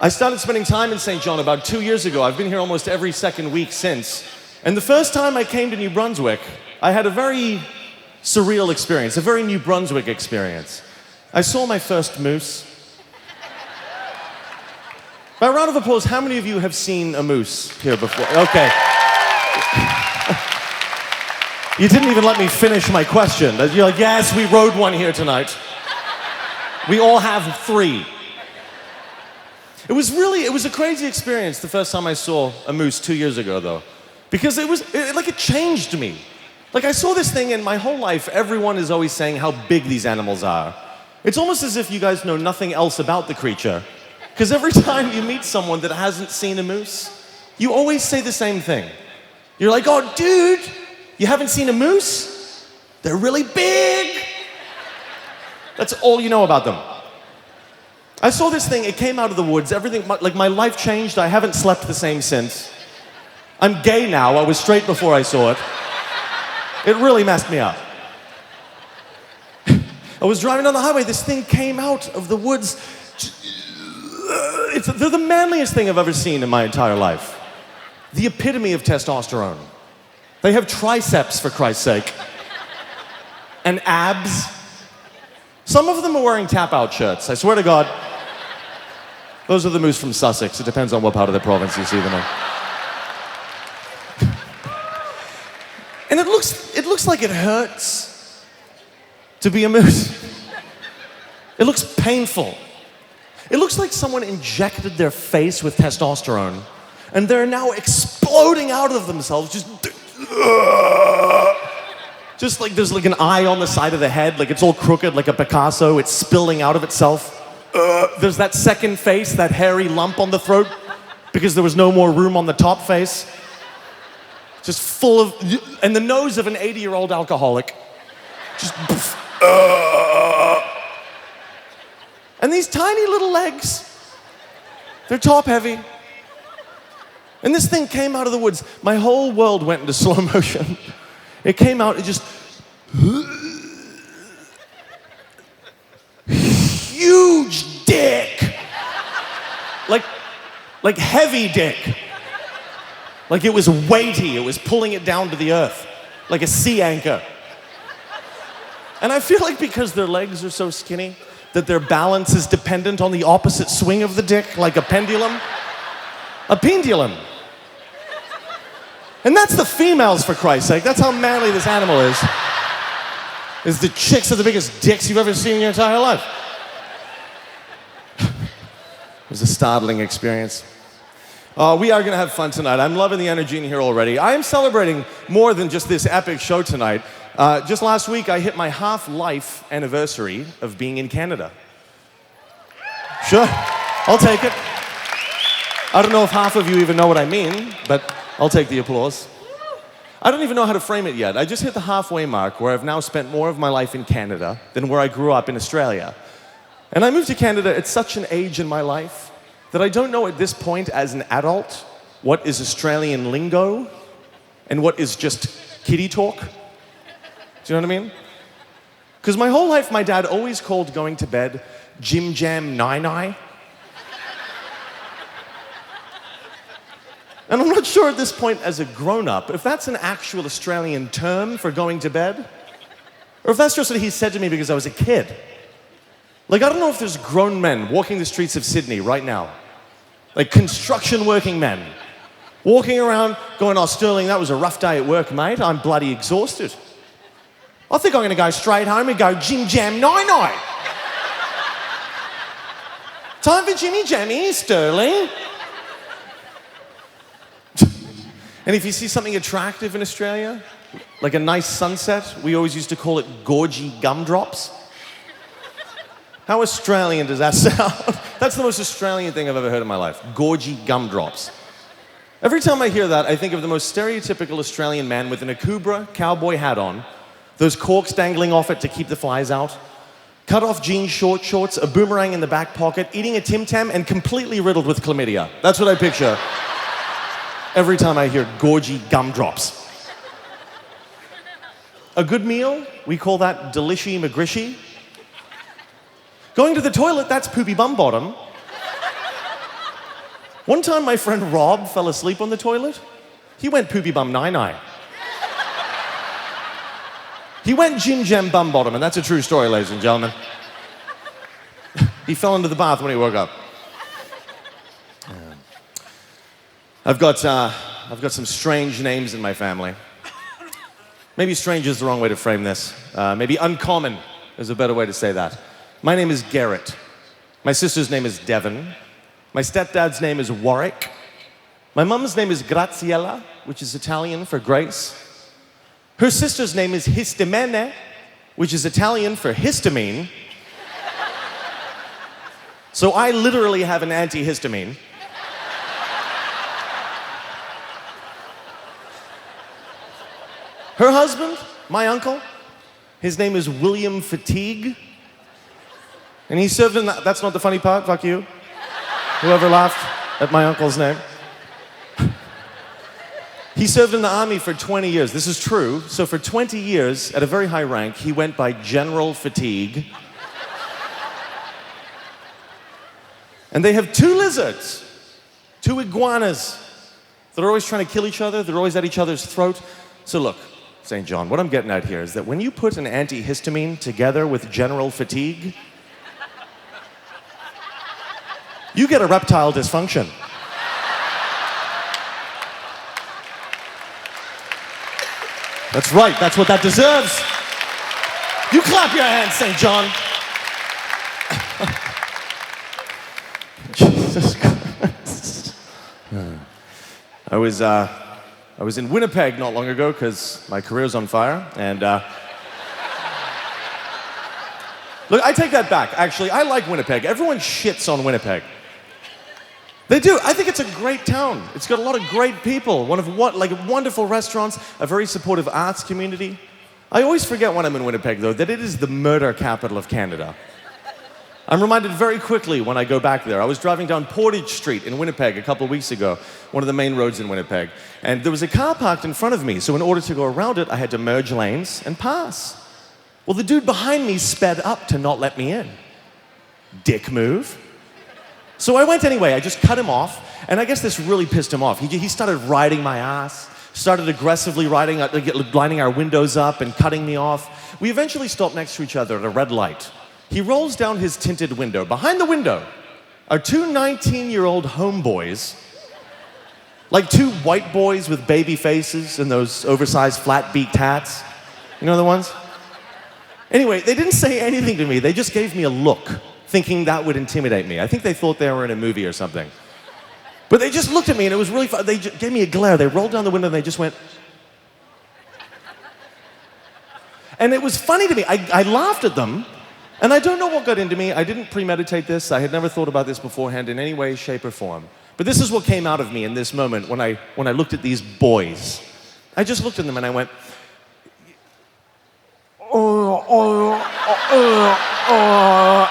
I started spending time in St. John about 2 years ago. I've been here almost every second week since. And the first time I came to New Brunswick, I had a very surreal experience, a very New Brunswick experience. I saw my first moose. By a round of applause, how many of you have seen a moose here before? Okay. You didn't even let me finish my question. You're like, yes, we rode one here tonight. We all have 3. It was a crazy experience the first time I saw a moose 2 years ago, though. Because it changed me. Like, I saw this thing, and my whole life, everyone is always saying how big these animals are. It's almost as if you guys know nothing else about the creature. Because every time you meet someone that hasn't seen a moose, you always say the same thing. You're like, oh, dude, you haven't seen a moose? They're really big. That's all you know about them. I saw this thing, it came out of the woods, everything, like my life changed, I haven't slept the same since. I'm gay now, I was straight before I saw it. It really messed me up. I was driving down the highway, this thing came out of the woods. They're the manliest thing I've ever seen in my entire life. The epitome of testosterone. They have triceps, for Christ's sake. And abs. Some of them are wearing tap-out shirts, I swear to God. Those are the moose from Sussex. It depends on what part of the province you see them in. And it looks like it hurts to be a moose. It looks painful. It looks like someone injected their face with testosterone, and they're now exploding out of themselves, just like there's like an eye on the side of the head, like it's all crooked like a Picasso, it's spilling out of itself. There's that second face, that hairy lump on the throat, because there was no more room on the top face. Just full of, and the nose of an 80-year-old alcoholic. Just, and these tiny little legs, they're top heavy. And this thing came out of the woods. My whole world went into slow motion. It came out, it just, huge dick. Like heavy dick. Like it was weighty, it was pulling it down to the earth, like a sea anchor. And I feel like because their legs are so skinny, that their balance is dependent on the opposite swing of the dick, like a pendulum. A pendulum. And that's the females, for Christ's sake. That's how manly this animal is. Is the chicks are the biggest dicks you've ever seen in your entire life. It was a startling experience. We are going to have fun tonight. I'm loving the energy in here already. I am celebrating more than just this epic show tonight. Just last week, I hit my half-life anniversary of being in Canada. Sure, I'll take it. I don't know if half of you even know what I mean, but I'll take the applause. I don't even know how to frame it yet. I just hit the halfway mark where I've now spent more of my life in Canada than where I grew up in Australia. And I moved to Canada at such an age in my life that I don't know at this point as an adult what is Australian lingo and what is just kiddie talk. Do you know what I mean? Because my whole life, my dad always called going to bed Jim Jam Nai. And I'm not sure at this point as a grown-up if that's an actual Australian term for going to bed, or if that's just what he said to me because I was a kid. Like, I don't know if there's grown men walking the streets of Sydney right now, like construction working men, walking around going, oh, Sterling, that was a rough day at work, mate. I'm bloody exhausted. I think I'm going to go straight home and go Jim Jam Nai. Time for Jimmy Jammy, Sterling. And if you see something attractive in Australia, like a nice sunset, we always used to call it gorgy gumdrops. How Australian does that sound? That's the most Australian thing I've ever heard in my life. Gorgy gumdrops. Every time I hear that, I think of the most stereotypical Australian man with an Akubra cowboy hat on, those corks dangling off it to keep the flies out, cut-off jeans, short shorts, a boomerang in the back pocket, eating a Tim Tam, and completely riddled with chlamydia. That's what I picture every time I hear gorgy gumdrops. A good meal, we call that delishy McGrishy. Going to the toilet, that's poopy bum bottom. One time my friend Rob fell asleep on the toilet. He went poopy bum nine-eye. He went gin gem bum bottom, and that's a true story, ladies and gentlemen. He fell into the bath when he woke up. I've got some strange names in my family. Maybe strange is the wrong way to frame this. Maybe uncommon is a better way to say that. My name is Garrett. My sister's name is Devon. My stepdad's name is Warwick. My mum's name is Graziella, which is Italian for grace. Her sister's name is Histamine, which is Italian for histamine. So I literally have an antihistamine. Her husband, my uncle, his name is William Fatigue. And he served in the, that's not the funny part, fuck you. Whoever laughed at my uncle's name. He served in the army for 20 years. This is true. So for 20 years, at a very high rank, he went by General Fatigue. And they have 2 lizards, 2 iguanas. They're always trying to kill each other. They're always at each other's throat. So look, St. John, what I'm getting at here is that when you put an antihistamine together with General Fatigue, you get a reptile dysfunction. That's right, that's what that deserves. You clap your hands, St. John. Jesus Christ. I was in Winnipeg not long ago because my career's on fire, and look, I take that back, actually. I like Winnipeg. Everyone shits on Winnipeg. They do. I think it's a great town. It's got a lot of great people, wonderful restaurants, a very supportive arts community. I always forget when I'm in Winnipeg, though, that it is the murder capital of Canada. I'm reminded very quickly when I go back there. I was driving down Portage Street in Winnipeg a couple of weeks ago, one of the main roads in Winnipeg, and there was a car parked in front of me, so in order to go around it, I had to merge lanes and pass. Well, the dude behind me sped up to not let me in. Dick move. So I went anyway, I just cut him off, and I guess this really pissed him off. He started riding my ass, started aggressively lining our windows up and cutting me off. We eventually stopped next to each other at a red light. He rolls down his tinted window. Behind the window are 2 19-year-old homeboys, like 2 white boys with baby faces and those oversized flat-beaked hats. You know the ones? Anyway, they didn't say anything to me. They just gave me a look, thinking that would intimidate me. I think they thought they were in a movie or something. But they just looked at me, and it was really fun. They gave me a glare. They rolled down the window, and they just went. And it was funny to me. I laughed at them, and I don't know what got into me. I didn't premeditate this. I had never thought about this beforehand in any way, shape, or form. But this is what came out of me in this moment when I looked at these boys. I just looked at them, and I went,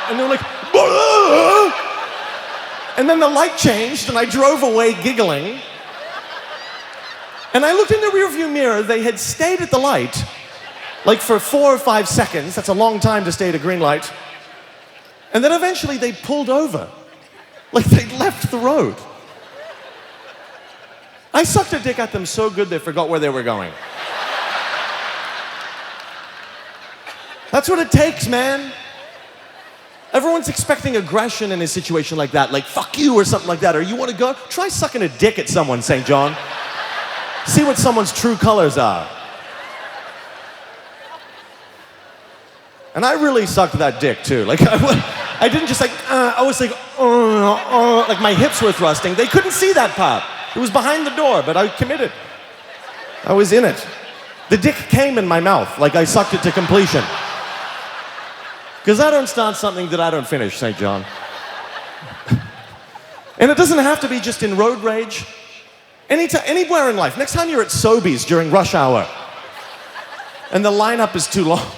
and they were like, and then the light changed, and I drove away giggling. And I looked in the rearview mirror. They had stayed at the light, like for 4 or 5 seconds. That's a long time to stay at a green light. And then eventually they pulled over, like they left the road. I sucked a dick at them so good they forgot where they were going. That's what it takes, man. Everyone's expecting aggression in a situation like that, like fuck you or something like that, or you want to go? Try sucking a dick at someone, St. John. See what someone's true colors are. And I really sucked that dick too. Like I didn't just I was like my hips were thrusting. They couldn't see that part. It was behind the door, but I committed. I was in it. The dick came in my mouth, like I sucked it to completion. Because I don't start something that I don't finish, St. John. And it doesn't have to be just in road rage. Anywhere in life. Next time you're at Sobeys during rush hour and the lineup is too long,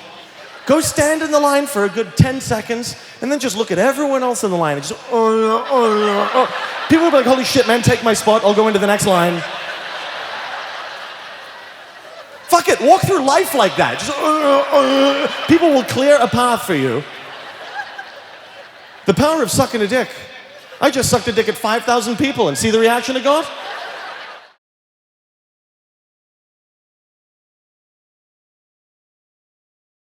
go stand in the line for a good 10 seconds and then just look at everyone else in the line and just, People will be like, holy shit, man, take my spot. I'll go into the next line. Fuck it, walk through life like that. Just, people will clear a path for you. The power of sucking a dick. I just sucked a dick at 5,000 people and see the reaction it got?